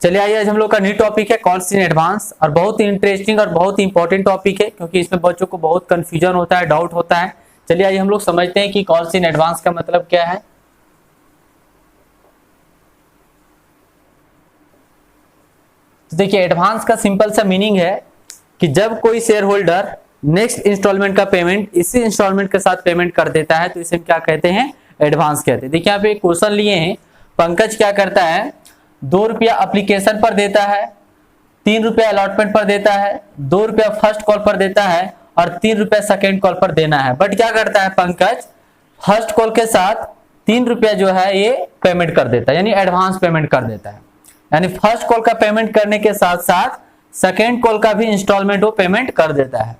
चलिए आइए, आज हम लोग का न्यू टॉपिक है कॉल्स इन एडवांस, और बहुत ही इंटरेस्टिंग और बहुत ही इंपॉर्टेंट टॉपिक है क्योंकि इसमें बच्चों को बहुत कंफ्यूजन होता है, डाउट होता है। चलिए आइए हम लोग समझते हैं कि कॉल्स इन एडवांस का मतलब क्या है। तो देखिए, एडवांस का सिंपल सा मीनिंग है कि जब कोई शेयर होल्डर नेक्स्ट इंस्टॉलमेंट का पेमेंट इसी इंस्टॉलमेंट के साथ पेमेंट कर देता है तो इसे हम क्या कहते हैं, एडवांस कहते हैं। देखिए यहाँ पे एक क्वेश्चन लिए हैं, पंकज क्या करता है, 2 रुपया अप्लीकेशन पर देता है, 3 रुपया अलॉटमेंट पर देता है, 2 रुपया फर्स्ट कॉल पर देता है और 3 रुपया सेकेंड कॉल पर देना है। बट क्या करता है पंकज, फर्स्ट कॉल के साथ 3 रुपया जो है ये पेमेंट कर देता है, यानी एडवांस पेमेंट कर देता है। यानी फर्स्ट कॉल का पेमेंट करने के साथ साथ सेकेंड कॉल का भी इंस्टॉलमेंट वो पेमेंट कर देता है।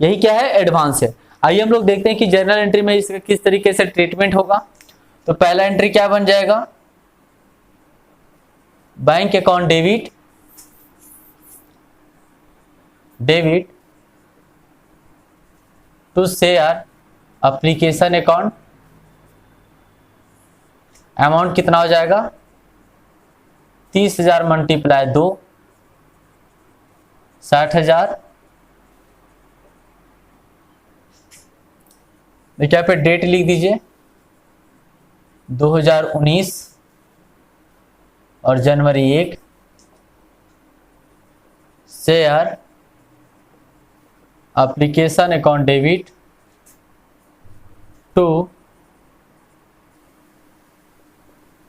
यही क्या है, एडवांस है। आइए हम लोग देखते हैं कि जर्नल एंट्री में इसका किस तरीके से ट्रीटमेंट होगा। तो पहला एंट्री क्या बन जाएगा, bank account debit to share application account. Amount कितना हो जाएगा, 30,000 मल्टीप्लाई 2, 60,000। देखिए यहाँ पे डेट लिख दीजिए 2019 और जनवरी 1। Share application account debit to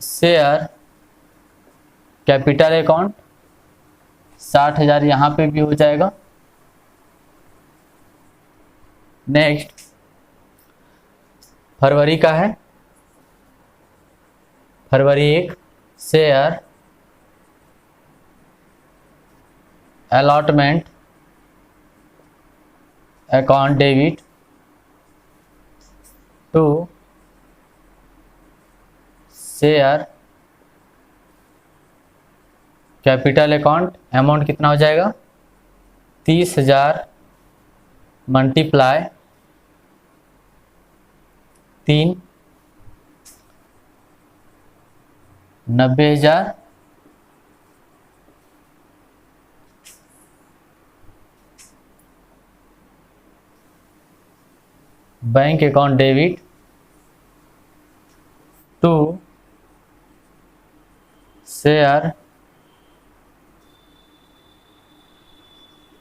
share capital account, 60,000 यहाँ पे भी हो जाएगा। नेक्स्ट फरवरी का है, फरवरी 1 share allotment account debit to share capital account. Amount कितना हो जाएगा, 30,000 multiply 3, 90,000। Bank account debit to share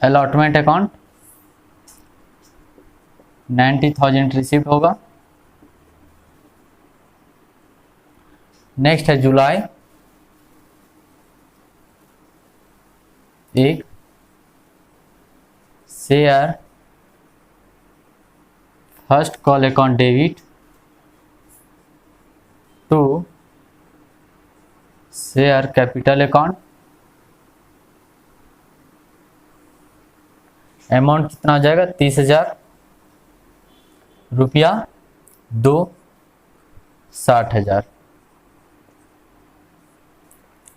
allotment account, 90,000 received होगा। नेक्स्ट है जुलाई 1 share first call account debit to share capital account. Amount कितना हो जाएगा, 30,000 रुपया 2, 60,000।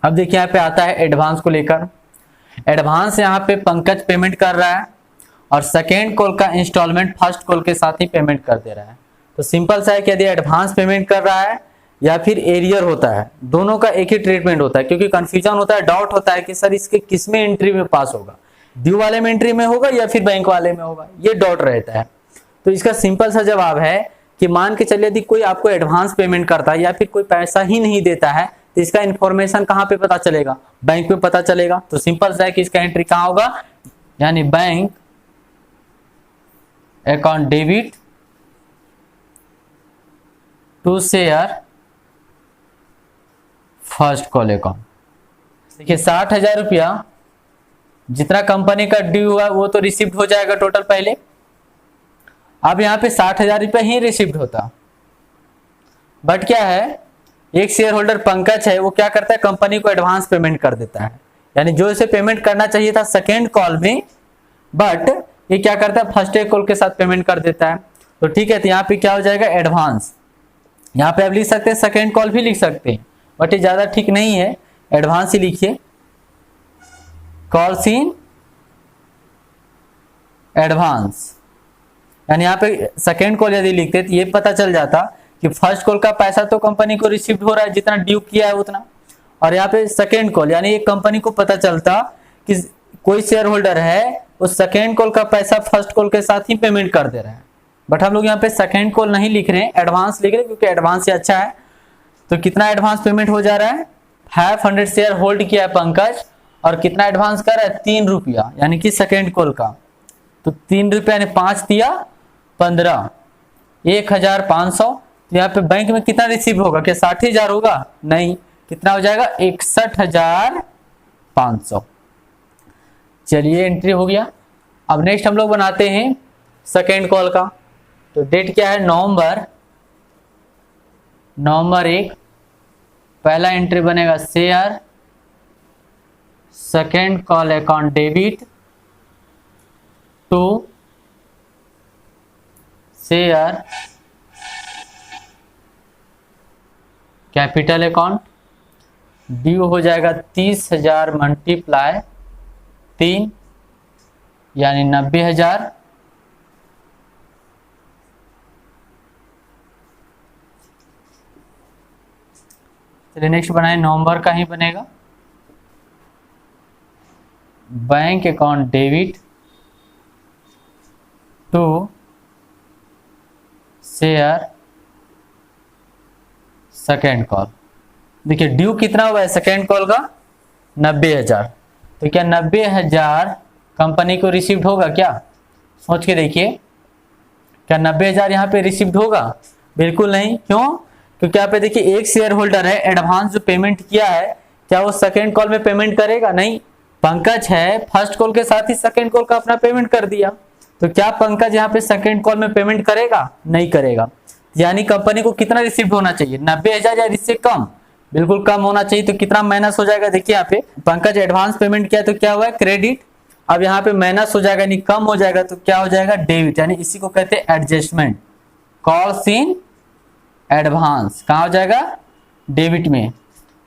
अब देखिए यहाँ पे आता है एडवांस को लेकर। एडवांस यहाँ पे पंकज पेमेंट कर रहा है और सेकेंड कॉल का इंस्टॉलमेंट फर्स्ट कॉल के साथ ही पेमेंट कर दे रहा है। तो सिंपल सा है कि यदि एडवांस पेमेंट कर रहा है या फिर एरियर होता है, दोनों का एक ही ट्रीटमेंट होता है। क्योंकि कंफ्यूजन होता है, डाउट होता है कि सर इसके किस में एंट्री में पास होगा, ड्यू वाले में एंट्री में होगा या फिर बैंक वाले में होगा, ये डाउट रहता है। तो इसका सिंपल सा जवाब है कि मान के चलिए यदि कोई आपको एडवांस पेमेंट करता है या फिर कोई पैसा ही नहीं देता है तो इसका इंफॉर्मेशन कहाँ पे पता चलेगा, बैंक में पता चलेगा। तो सिंपल सा है कि इसका एंट्री कहाँ होगा, यानी bank account debit to share first call account. देखिए 60,000 रुपया जितना कंपनी का ड्यू हुआ वो तो रिसीव्ड हो जाएगा टोटल पहले। अब यहाँ पे 60,000 रुपया ही रिसीव्ड होता, बट क्या है, एक शेयर होल्डर पंकज है, वो क्या करता है, कंपनी को एडवांस पेमेंट कर देता है। यानी जो इसे पेमेंट करना चाहिए था सेकेंड कॉल में, बट ये क्या करता है, फर्स्ट कॉल के साथ पेमेंट कर देता है। तो ठीक है, तो यहाँ पे क्या हो जाएगा, एडवांस। यहाँ पे आप लिख सकते हैं सेकेंड कॉल भी लिख सकते हैं, बट ये ज्यादा ठीक नहीं है, एडवांस ही लिखिए। कॉल्स इन एडवांस, यानी यहाँ पे सेकेंड कॉल यदि लिखते तो ये पता चल जाता कि फर्स्ट कॉल का पैसा तो कंपनी को रिसीव हो रहा है, जितना ड्यू किया है उतना, और यहाँ पे सेकेंड कॉल, यानी एक कंपनी को पता चलता कि कोई शेयर होल्डर है उस सेकेंड कॉल का पैसा फर्स्ट कॉल के साथ ही पेमेंट कर दे रहे हैं, बट हम लोग यहाँ पे सेकेंड कॉल नहीं लिख रहे हैं, एडवांस लिख रहे हैं क्योंकि एडवांस से अच्छा है। तो कितना एडवांस पेमेंट हो जा रहा है, 500 शेयर होल्ड किया है पंकज और कितना एडवांस कर रहा है, 3 रुपया, यानी कि सेकेंड कॉल का। तो 3 रुपया यानी 5 दिया 15, 1500। तो यहाँ पे बैंक में कितना रिसीव होगा, क्या 60,000 होगा, नहीं, कितना हो जाएगा 61,500। चलिए एंट्री हो गया। अब नेक्स्ट हम लोग बनाते हैं सेकेंड कॉल का। तो डेट क्या है, नवंबर 1, पहला एंट्री बनेगा share second call account debit to share capital account, due हो जाएगा 30,000 मल्टीप्लाई 3 यानी 90,000। चलिए नेक्स्ट बनाए, नवंबर का ही बनेगा, bank account debit to share second call. देखिए ड्यू कितना हुआ है सेकेंड कॉल का, 90,000। तो क्या 90,000 कंपनी को रिसीव्ड होगा क्या, सोच के देखिए, क्या 90,000 यहाँ पे रिसीव्ड होगा, बिल्कुल नहीं। क्यों, क्योंकि यहाँ पे देखिए एक शेयर होल्डर है, एडवांस जो पेमेंट किया है क्या वो सेकेंड कॉल में पेमेंट करेगा, नहीं। पंकज है फर्स्ट कॉल के साथ ही सेकेंड कॉल का अपना पेमेंट कर दिया, तो क्या पंकज यहाँ पे सेकेंड कॉल में पेमेंट करेगा, नहीं करेगा। यानी कंपनी को कितना रिसीव्ड होना चाहिए, 90,000 या इससे कम, बिल्कुल कम होना चाहिए। तो कितना माइनस हो जाएगा, देखिए यहाँ पे पंकज एडवांस पेमेंट किया तो क्या हुआ है, क्रेडिट। अब यहाँ पे माइनस हो जाएगा यानी कम हो जाएगा, तो क्या हो जाएगा, डेबिट। यानी इसी को कहते हैं एडजस्टमेंट, कॉल्स इन एडवांस, कहाँ हो जाएगा, डेबिट में।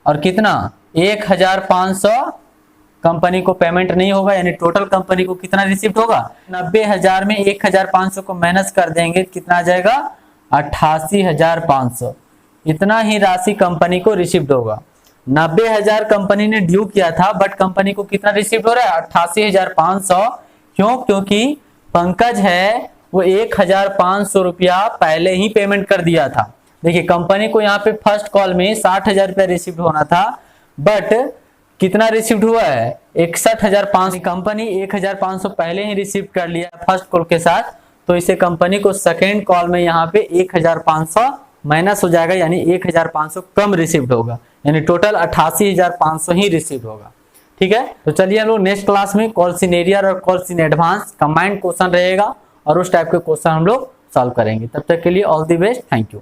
और कितना 1,500 कंपनी को पेमेंट नहीं होगा, यानी टोटल कंपनी को कितना रिसीव्ड होगा, 90,000 में 1,500 को माइनस कर देंगे, कितना आ जाएगा 88,500। इतना ही राशि कंपनी को रिसीव्ड होगा। 90,000 कंपनी ने ड्यू किया था, बट कंपनी को कितना रिसीव्ड हो रहा है, 88,500। क्यों, क्योंकि पंकज है वो 1,500 रुपया पहले ही पेमेंट कर दिया था। देखिए कंपनी को यहाँ पे फर्स्ट कॉल में 60,000 रुपया रिसीव्ड होना था, बट कितना रिसीव्ड हुआ है, 61,500। कंपनी 1,500 पहले ही रिसीव कर लिया फर्स्ट कॉल के साथ, तो इसे कंपनी को सेकेंड कॉल में यहाँ पे 1,500 माइनस हो जाएगा, यानी 1,500 कम रिसीव्ड होगा, यानी टोटल 88,500 ही रिसीव्ड होगा। ठीक है, तो चलिए हम लोग नेक्स्ट क्लास में कॉल्स इन एरियर और calls in advance combined question रहेगा और उस टाइप के क्वेश्चन हम लोग सॉल्व करेंगे। तब तक के लिए all the best, thank you.